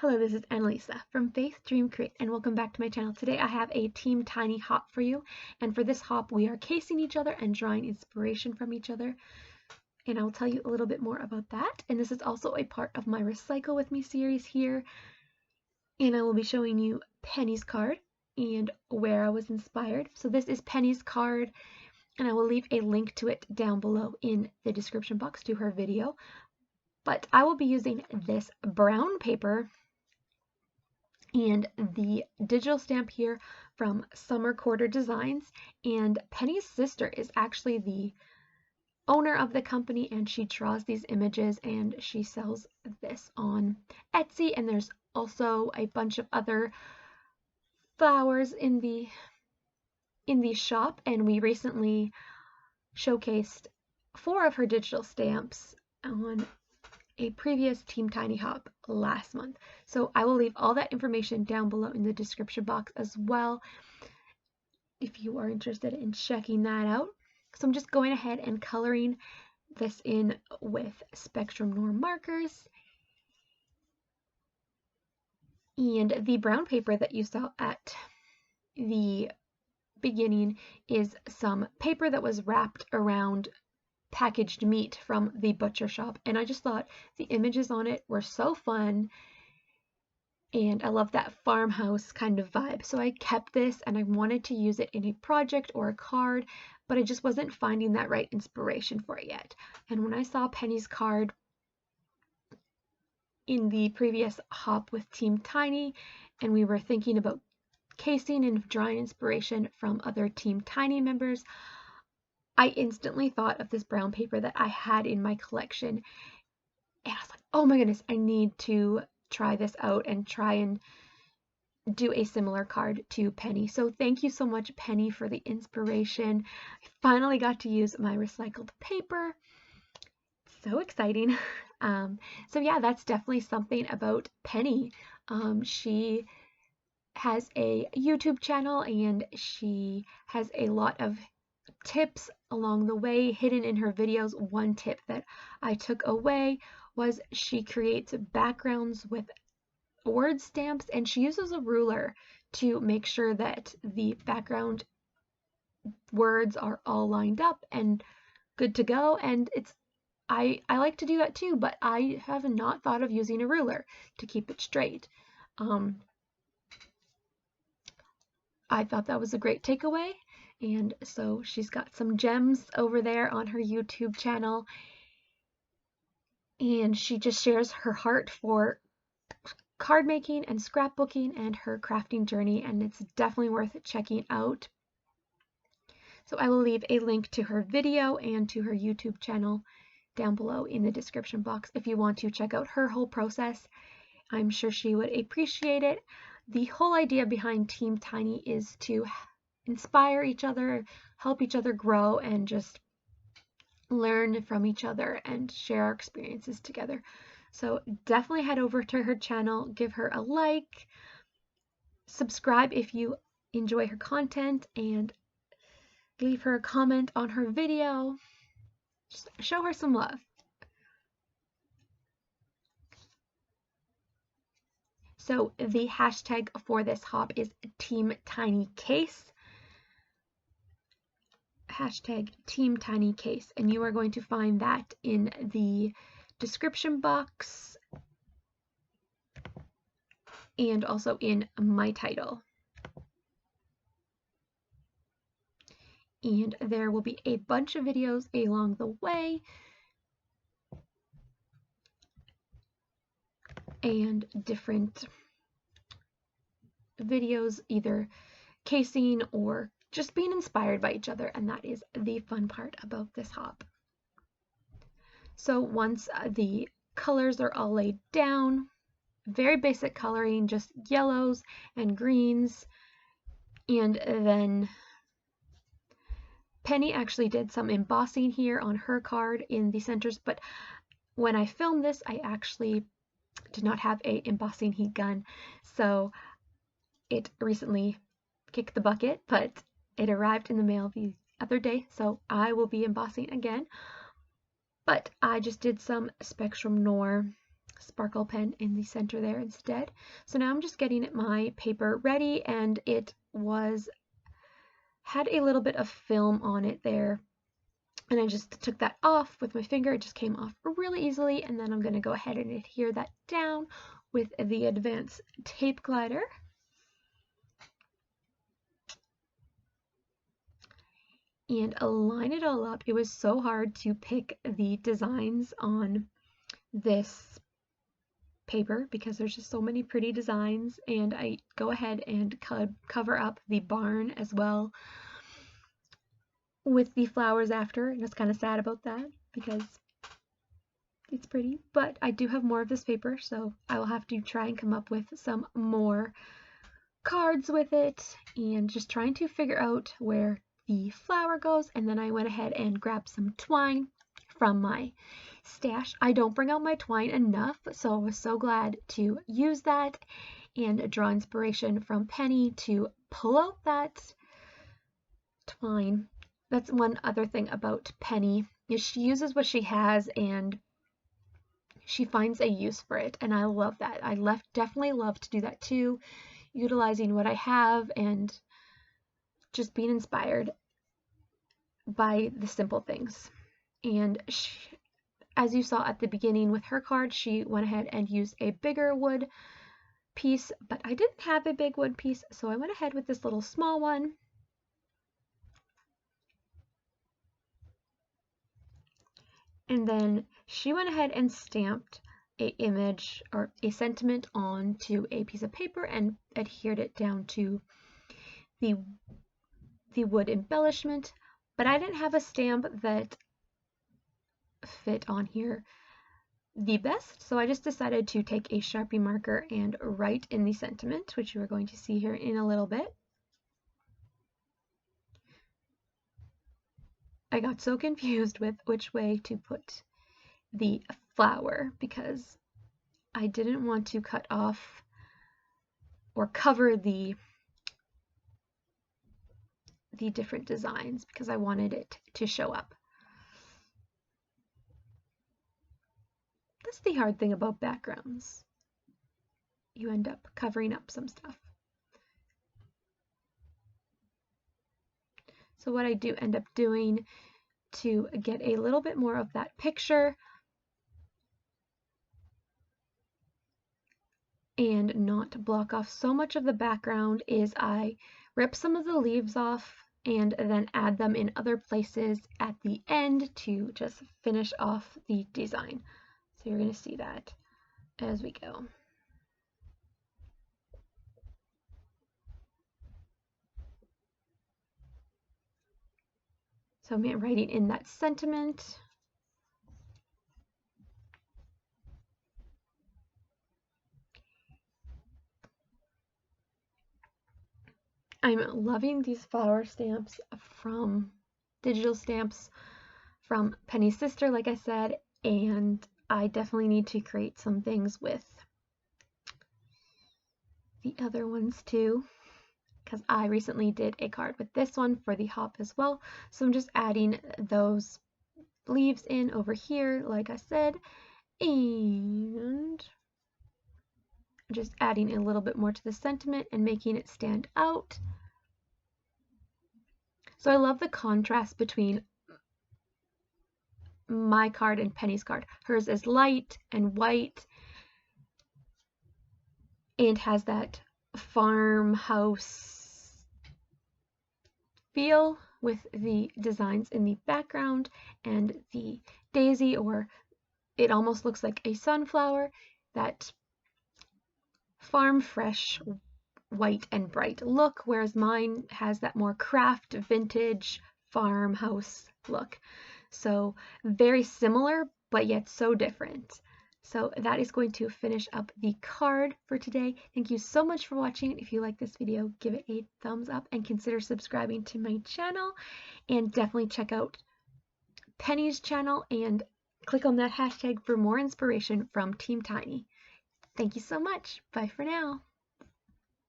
Hello, this is Annalisa from Faith Dream Create, and welcome back to my channel. Today I have a Team Tiny hop for you, and for this hop we are casing each other and drawing inspiration from each other, and I'll tell you a little bit more about that. And this is also a part of my Recycle With Me series here, and I will be showing you Pennie's card and where I was inspired. So this is Pennie's card, and I will leave a link to it down below in the description box to her video, but I will be using this brown paper and the digital stamp here from Summer Quarter Designs. And Pennie's sister is actually the owner of the company, and she draws these images and she sells this on Etsy. And there's also a bunch of other flowers in the shop, and we recently showcased 4 of her digital stamps on a previous Team Tiny Hop last month. So I will leave all that information down below in the description box as well if you are interested in checking that out. So I'm just going ahead and coloring this in with Spectrum Noir markers. And the brown paper that you saw at the beginning is some paper that was wrapped around packaged meat from the butcher shop, and I just thought the images on it were so fun, and I love that farmhouse kind of vibe. So I kept this and I wanted to use it in a project or a card, but I just wasn't finding that right inspiration for it yet. And when I saw Pennie's card in the previous hop with Team Tiny, and we were thinking about casing and drawing inspiration from other Team Tiny members, I instantly thought of this brown paper that I had in my collection, and I was like, oh my goodness, I need to try this out and try and do a similar card to Pennie. So thank you so much, Pennie, for the inspiration. I finally got to use my recycled paper. So exciting. So yeah, that's definitely something about Pennie. She has a YouTube channel, and she has a lot of tips along the way hidden in her videos. One tip that I took away was she creates backgrounds with word stamps, and she uses a ruler to make sure that the background words are all lined up and good to go. And I like to do that too, but I have not thought of using a ruler to keep it straight. I thought that was a great takeaway. And so she's got some gems over there on her YouTube channel, and she just shares her heart for card making and scrapbooking and her crafting journey, and it's definitely worth checking out. So I will leave a link to her video and to her YouTube channel down below in the description box if you want to check out her whole process. I'm sure she would appreciate it. The whole idea behind Team Tiny is to inspire each other, help each other grow, and just learn from each other and share our experiences together. So definitely head over to her channel, give her a like, subscribe if you enjoy her content, and leave her a comment on her video. Just show her some love. So the hashtag for this hop is Team Tiny Case. Hashtag Team Tiny Case, and you are going to find that in the description box and also in my title. And there will be a bunch of videos along the way, and different videos either casing or just being inspired by each other, and that is the fun part about this hop. So once the colors are all laid down, very basic coloring, just yellows and greens, and then Pennie actually did some embossing here on her card in the centers, but when I filmed this, I actually did not have a embossing heat gun, so it recently kicked the bucket, but it arrived in the mail the other day, so I will be embossing again. But I just did some Spectrum Noir sparkle pen in the center there instead. So now I'm just getting my paper ready, and it had a little bit of film on it there, and I just took that off with my finger. It just came off really easily, and then I'm going to go ahead and adhere that down with the Advanced Tape Glider. And line it all up. It was so hard to pick the designs on this paper because there's just so many pretty designs, and I go ahead and cover up the barn as well with the flowers after, and I was kind of sad about that because it's pretty, but I do have more of this paper, so I will have to try and come up with some more cards with it, and just trying to figure out where the flower goes. And then I went ahead and grabbed some twine from my stash. I don't bring out my twine enough, so I was so glad to use that and draw inspiration from Pennie to pull out that twine. That's one other thing about Pennie, is she uses what she has and she finds a use for it, and I love that. I definitely love to do that too, utilizing what I have and just being inspired by the simple things. And as you saw at the beginning with her card, she went ahead and used a bigger wood piece, but I didn't have a big wood piece, so I went ahead with this little small one. And then she went ahead and stamped an image or a sentiment onto a piece of paper and adhered it down to the wood embellishment, but I didn't have a stamp that fit on here the best, so I just decided to take a Sharpie marker and write in the sentiment, which you are going to see here in a little bit. I got so confused with which way to put the flower because I didn't want to cut off or cover the different designs because I wanted it to show up. That's the hard thing about backgrounds. You end up covering up some stuff. So what I do end up doing to get a little bit more of that picture and not block off so much of the background is I rip some of the leaves off and then add them in other places at the end to just finish off the design. So you're going to see that as we go. So I'm writing in that sentiment. I'm loving these flower stamps from digital stamps from Pennie's sister, like I said, and I definitely need to create some things with the other ones too, because I recently did a card with this one for the hop as well. So I'm just adding those leaves in over here, like I said, and just adding a little bit more to the sentiment and making it stand out. So I love the contrast between my card and Pennie's card. Hers is light and white and has that farmhouse feel with the designs in the background and the daisy, or it almost looks like a sunflower, that farm fresh white and bright look, whereas mine has that more Kraft vintage farmhouse look. So very similar, but yet so different. So that is going to finish up the card for today. Thank you so much for watching. If you like this video, give it a thumbs up and consider subscribing to my channel, and definitely check out Pennie's channel and click on that hashtag for more inspiration from Team Tiny. Thank you so much. Bye for now.